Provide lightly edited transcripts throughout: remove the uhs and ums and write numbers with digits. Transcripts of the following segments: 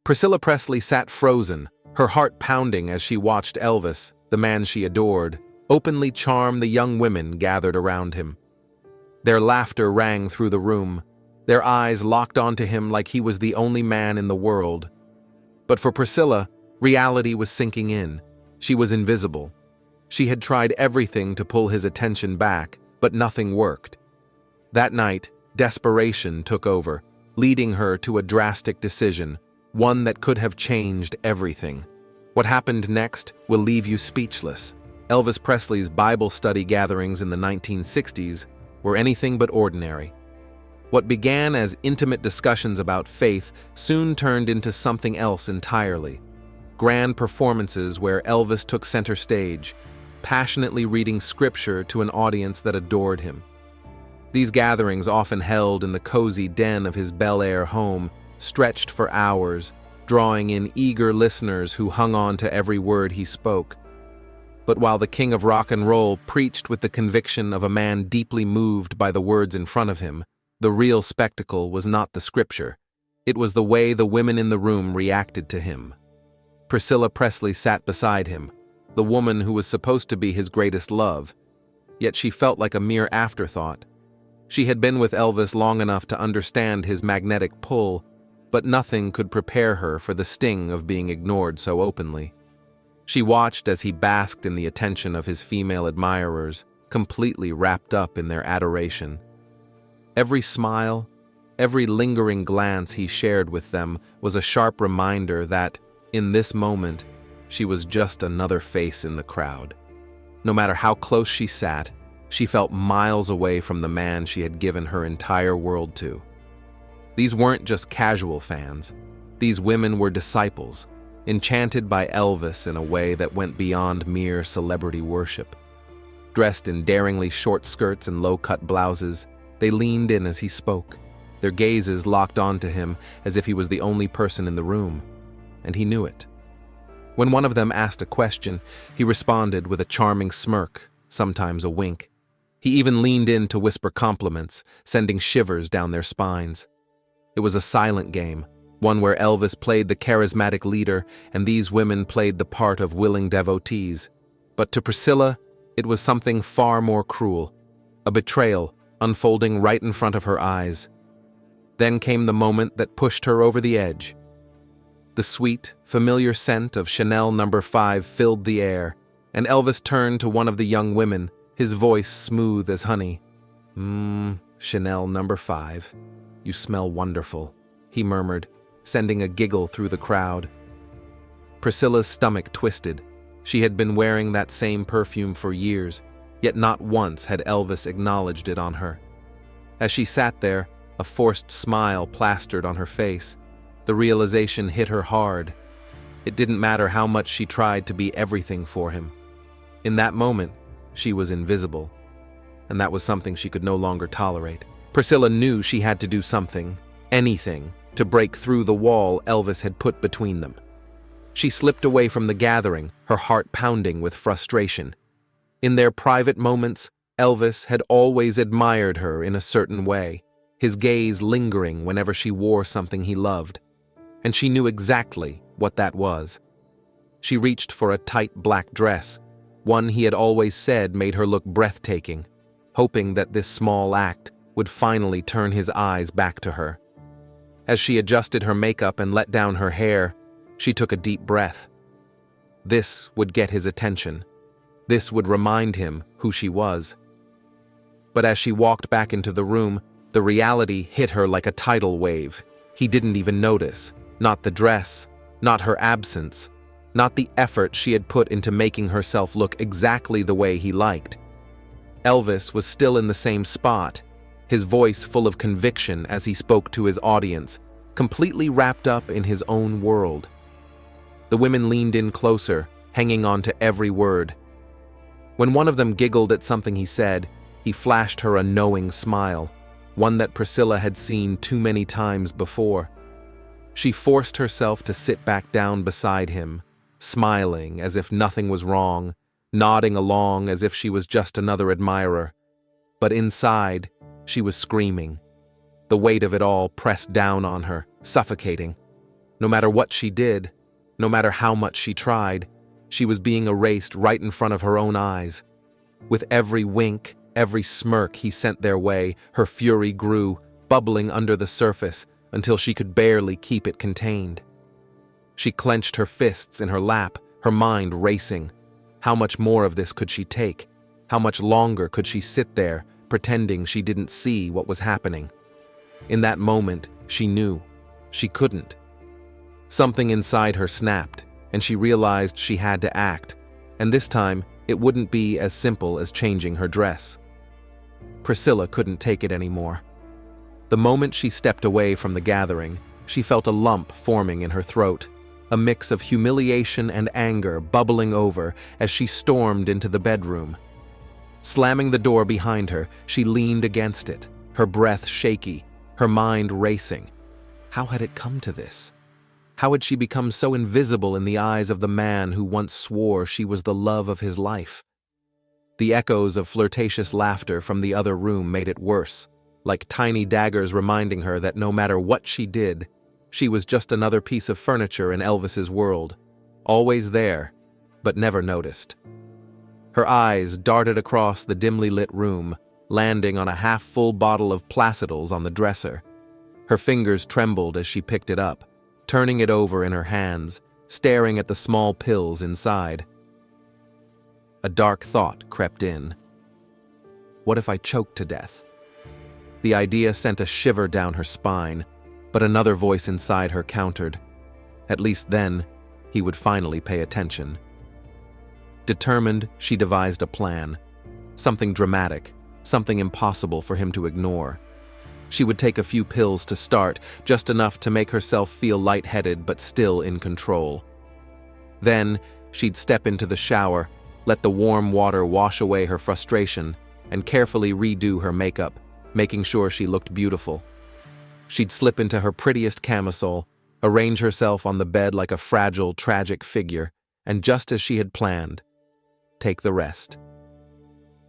Priscilla Presley sat frozen, her heart pounding as she watched Elvis, the man she adored, openly charm the young women gathered around him. Their laughter rang through the room, their eyes locked onto him like he was the only man in the world. But for Priscilla, reality was sinking in. She was invisible. She had tried everything to pull his attention back, but nothing worked. That night, desperation took over, leading her to a drastic decision, one that could have changed everything. What happened next will leave you speechless. Elvis Presley's Bible study gatherings in the 1960s were anything but ordinary. What began as intimate discussions about faith soon turned into something else entirely. Grand performances where Elvis took center stage, passionately reading scripture to an audience that adored him. These gatherings, often held in the cozy den of his Bel-Air home, stretched for hours, drawing in eager listeners who hung on to every word he spoke. But while the king of rock and roll preached with the conviction of a man deeply moved by the words in front of him, the real spectacle was not the scripture. It was the way the women in the room reacted to him. Priscilla Presley sat beside him, the woman who was supposed to be his greatest love, yet she felt like a mere afterthought. She had been with Elvis long enough to understand his magnetic pull, but nothing could prepare her for the sting of being ignored so openly. She watched as he basked in the attention of his female admirers, completely wrapped up in their adoration. Every smile, every lingering glance he shared with them was a sharp reminder that, in this moment, she was just another face in the crowd. No matter how close she sat, she felt miles away from the man she had given her entire world to. These weren't just casual fans. These women were disciples, enchanted by Elvis in a way that went beyond mere celebrity worship. Dressed in daringly short skirts and low-cut blouses, they leaned in as he spoke, their gazes locked onto him as if he was the only person in the room, and he knew it. When one of them asked a question, he responded with a charming smirk, sometimes a wink. He even leaned in to whisper compliments, sending shivers down their spines. It was a silent game, one where Elvis played the charismatic leader and these women played the part of willing devotees. But to Priscilla, it was something far more cruel, a betrayal unfolding right in front of her eyes. Then came the moment that pushed her over the edge. The sweet, familiar scent of Chanel No. 5 filled the air, and Elvis turned to one of the young women, his voice smooth as honey. Chanel No. 5. You smell wonderful, he murmured, sending a giggle through the crowd. Priscilla's stomach twisted. She had been wearing that same perfume for years, yet not once had Elvis acknowledged it on her. As she sat there, a forced smile plastered on her face. The realization hit her hard. It didn't matter how much she tried to be everything for him. In that moment, she was invisible, and that was something she could no longer tolerate. Priscilla knew she had to do something, anything, to break through the wall Elvis had put between them. She slipped away from the gathering, her heart pounding with frustration. In their private moments, Elvis had always admired her in a certain way, his gaze lingering whenever she wore something he loved. And she knew exactly what that was. She reached for a tight black dress, one he had always said made her look breathtaking, hoping that this small act would finally turn his eyes back to her. As she adjusted her makeup and let down her hair, she took a deep breath. This would get his attention. This would remind him who she was. But as she walked back into the room, the reality hit her like a tidal wave. He didn't even notice. Not the dress, not her absence, not the effort she had put into making herself look exactly the way he liked. Elvis was still in the same spot, his voice full of conviction as he spoke to his audience, completely wrapped up in his own world. The women leaned in closer, hanging on to every word. When one of them giggled at something he said, he flashed her a knowing smile, one that Priscilla had seen too many times before. She forced herself to sit back down beside him, smiling as if nothing was wrong, nodding along as if she was just another admirer. But inside, she was screaming. The weight of it all pressed down on her, suffocating. No matter what she did, no matter how much she tried, she was being erased right in front of her own eyes. With every wink, every smirk he sent their way, her fury grew, bubbling under the surface until she could barely keep it contained. She clenched her fists in her lap, her mind racing. How much more of this could she take? How much longer could she sit there, pretending she didn't see what was happening? In that moment, she knew. She couldn't. Something inside her snapped, and she realized she had to act, and this time it wouldn't be as simple as changing her dress. Priscilla couldn't take it anymore. The moment she stepped away from the gathering, she felt a lump forming in her throat, a mix of humiliation and anger bubbling over as she stormed into the bedroom. Slamming the door behind her, she leaned against it, her breath shaky, her mind racing. How had it come to this? How had she become so invisible in the eyes of the man who once swore she was the love of his life? The echoes of flirtatious laughter from the other room made it worse, like tiny daggers reminding her that no matter what she did, she was just another piece of furniture in Elvis's world, always there, but never noticed. Her eyes darted across the dimly lit room, landing on a half-full bottle of Placidals on the dresser. Her fingers trembled as she picked it up, turning it over in her hands, staring at the small pills inside. A dark thought crept in. What if I choked to death? The idea sent a shiver down her spine, but another voice inside her countered. At least then, he would finally pay attention. Determined, she devised a plan. Something dramatic, something impossible for him to ignore. She would take a few pills to start, just enough to make herself feel lightheaded but still in control. Then, she'd step into the shower, let the warm water wash away her frustration, and carefully redo her makeup, making sure she looked beautiful. She'd slip into her prettiest camisole, arrange herself on the bed like a fragile, tragic figure, and just as she had planned, take the rest.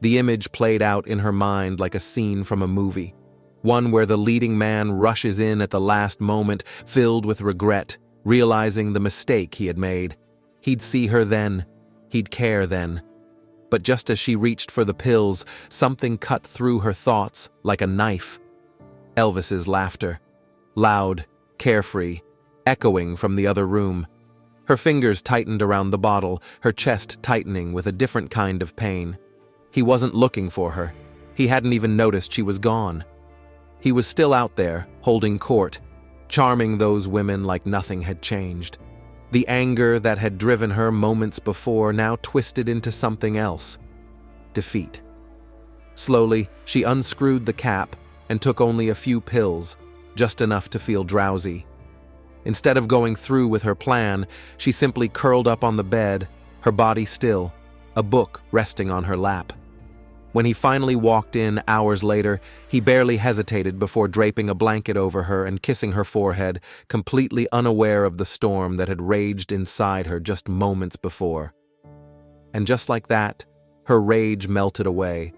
The image played out in her mind like a scene from a movie, one where the leading man rushes in at the last moment, filled with regret, realizing the mistake he had made. He'd see her then, he'd care then. But just as she reached for the pills, something cut through her thoughts like a knife. Elvis's laughter, loud, carefree, echoing from the other room. Her fingers tightened around the bottle, her chest tightening with a different kind of pain. He wasn't looking for her. He hadn't even noticed she was gone. He was still out there, holding court, charming those women like nothing had changed. The anger that had driven her moments before now twisted into something else. Defeat. Slowly, she unscrewed the cap and took only a few pills, just enough to feel drowsy. Instead of going through with her plan, she simply curled up on the bed, her body still, a book resting on her lap. When he finally walked in hours later, he barely hesitated before draping a blanket over her and kissing her forehead, completely unaware of the storm that had raged inside her just moments before. And just like that, her rage melted away.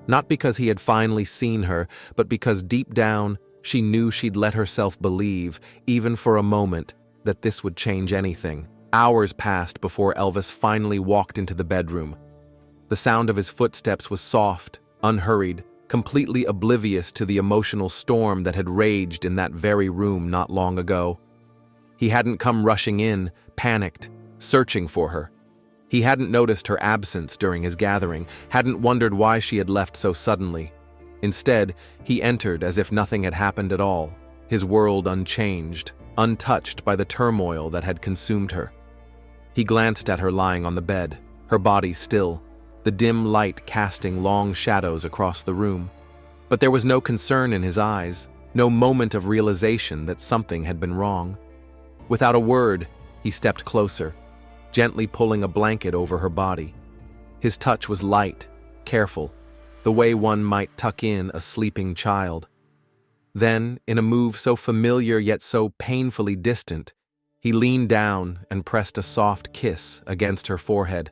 Not because he had finally seen her, but because deep down, she knew she'd let herself believe, even for a moment, that this would change anything. Hours passed before Elvis finally walked into the bedroom. The sound of his footsteps was soft, unhurried, completely oblivious to the emotional storm that had raged in that very room not long ago. He hadn't come rushing in, panicked, searching for her. He hadn't noticed her absence during his gathering, hadn't wondered why she had left so suddenly. Instead, he entered as if nothing had happened at all, his world unchanged, untouched by the turmoil that had consumed her. He glanced at her lying on the bed, her body still, the dim light casting long shadows across the room. But there was no concern in his eyes, no moment of realization that something had been wrong. Without a word, he stepped closer, gently pulling a blanket over her body. His touch was light, careful, the way one might tuck in a sleeping child. Then, in a move so familiar yet so painfully distant, he leaned down and pressed a soft kiss against her forehead.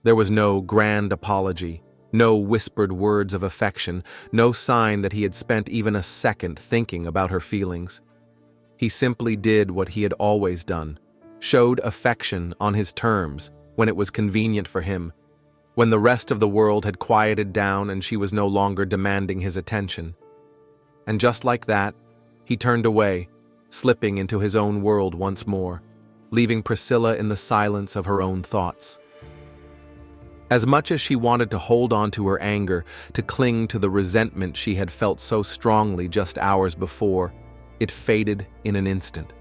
There was no grand apology, no whispered words of affection, no sign that he had spent even a second thinking about her feelings. He simply did what he had always done, showed affection on his terms when it was convenient for him, when the rest of the world had quieted down and she was no longer demanding his attention. And just like that, he turned away, slipping into his own world once more, leaving Priscilla in the silence of her own thoughts. As much as she wanted to hold on to her anger, to cling to the resentment she had felt so strongly just hours before, it faded in an instant.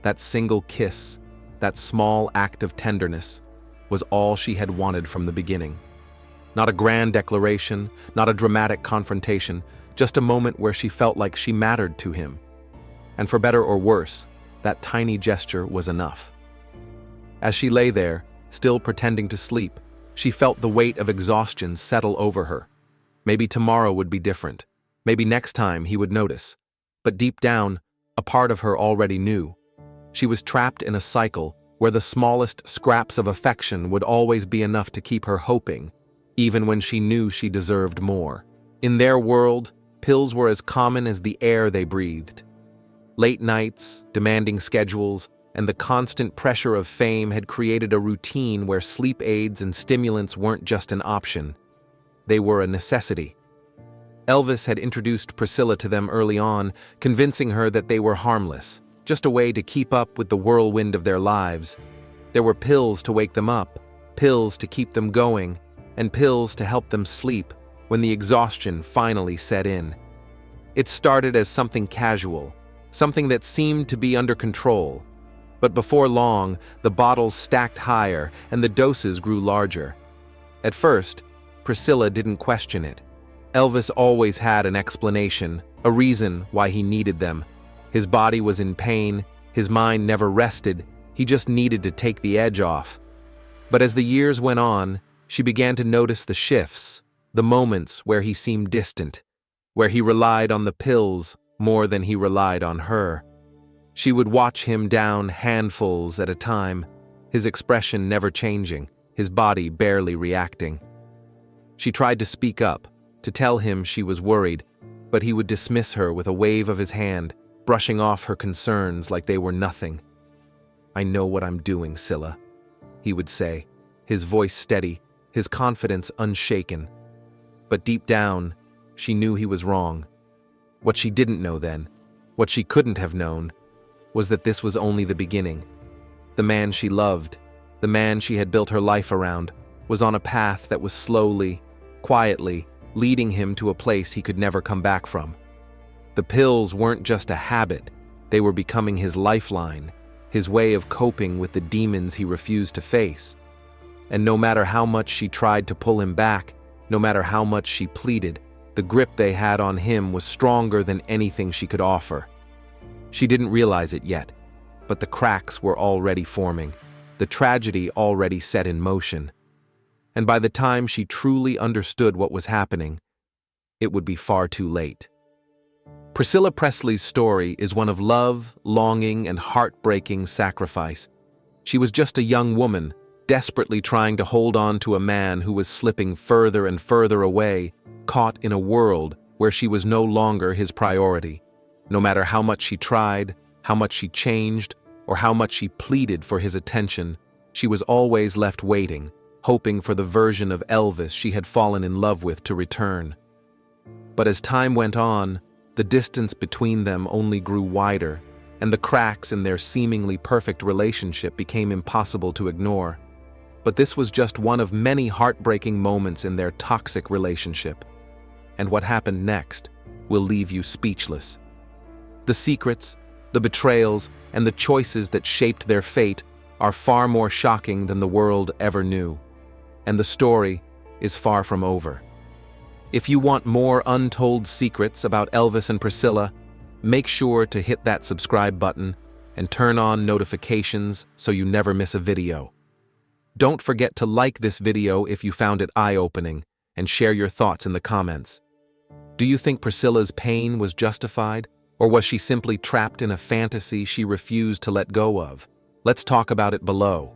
That single kiss, that small act of tenderness, was all she had wanted from the beginning. Not a grand declaration, not a dramatic confrontation, just a moment where she felt like she mattered to him. And for better or worse, that tiny gesture was enough. As she lay there, still pretending to sleep, she felt the weight of exhaustion settle over her. Maybe tomorrow would be different. Maybe next time he would notice. But deep down, a part of her already knew. She was trapped in a cycle where the smallest scraps of affection would always be enough to keep her hoping, even when she knew she deserved more. In their world, pills were as common as the air they breathed. Late nights, demanding schedules, and the constant pressure of fame had created a routine where sleep aids and stimulants weren't just an option. They were a necessity. Elvis had introduced Priscilla to them early on, convincing her that they were harmless, just a way to keep up with the whirlwind of their lives. There were pills to wake them up, pills to keep them going, and pills to help them sleep when the exhaustion finally set in. It started as something casual, something that seemed to be under control. But before long, the bottles stacked higher and the doses grew larger. At first, Priscilla didn't question it. Elvis always had an explanation, a reason why he needed them. His body was in pain, his mind never rested, he just needed to take the edge off. But as the years went on, she began to notice the shifts, the moments where he seemed distant, where he relied on the pills more than he relied on her. She would watch him down handfuls at a time, his expression never changing, his body barely reacting. She tried to speak up, to tell him she was worried, but he would dismiss her with a wave of his hand, brushing off her concerns like they were nothing. "I know what I'm doing, Scylla," he would say, his voice steady, his confidence unshaken. But deep down, she knew he was wrong. What she didn't know then, what she couldn't have known, was that this was only the beginning. The man she loved, the man she had built her life around, was on a path that was slowly, quietly, leading him to a place he could never come back from. The pills weren't just a habit, they were becoming his lifeline, his way of coping with the demons he refused to face. And no matter how much she tried to pull him back, no matter how much she pleaded, the grip they had on him was stronger than anything she could offer. She didn't realize it yet, but the cracks were already forming, the tragedy already set in motion. And by the time she truly understood what was happening, it would be far too late. Priscilla Presley's story is one of love, longing, and heartbreaking sacrifice. She was just a young woman, desperately trying to hold on to a man who was slipping further and further away, caught in a world where she was no longer his priority. No matter how much she tried, how much she changed, or how much she pleaded for his attention, she was always left waiting, hoping for the version of Elvis she had fallen in love with to return. But as time went on, the distance between them only grew wider, and the cracks in their seemingly perfect relationship became impossible to ignore. But this was just one of many heartbreaking moments in their toxic relationship. And what happened next will leave you speechless. The secrets, the betrayals, and the choices that shaped their fate are far more shocking than the world ever knew. And the story is far from over. If you want more untold secrets about Elvis and Priscilla, make sure to hit that subscribe button and turn on notifications so you never miss a video. Don't forget to like this video if you found it eye-opening, and share your thoughts in the comments. Do you think Priscilla's pain was justified? Or was she simply trapped in a fantasy she refused to let go of? Let's talk about it below.